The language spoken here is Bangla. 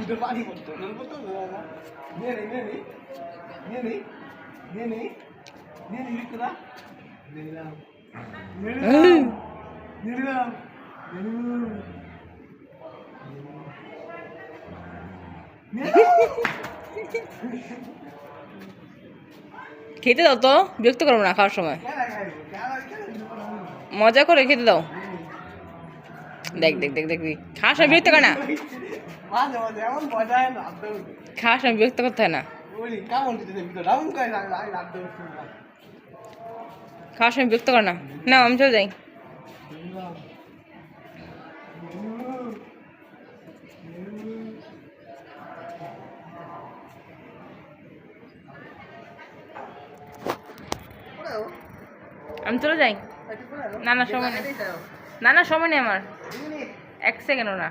দুটো পানি করতো নিয়ে নি নিয়ে নি নিয়ে নি নিয়ে নি নিয়ে নি তোরা নিয়ে নিলাম নিয়ে নিলাম নিয়ে নিলাম খেতে দাও তো, বিরক্ত করবো না খাওয়ার সময়। মজা করে খেতে দাও। দেখ দেখ দেখ দেখ খাওয়ার সময় বিরক্ত করে না, খাওয়ার সময় বিরক্ত করতে হয় না, খাওয়ার সময় বিরক্ত করে না। না আমি চলে যাই। আমি চলে যাই। না না সময় নেই, না না সময় নেই আমার, 1 সেকেন্ডও না।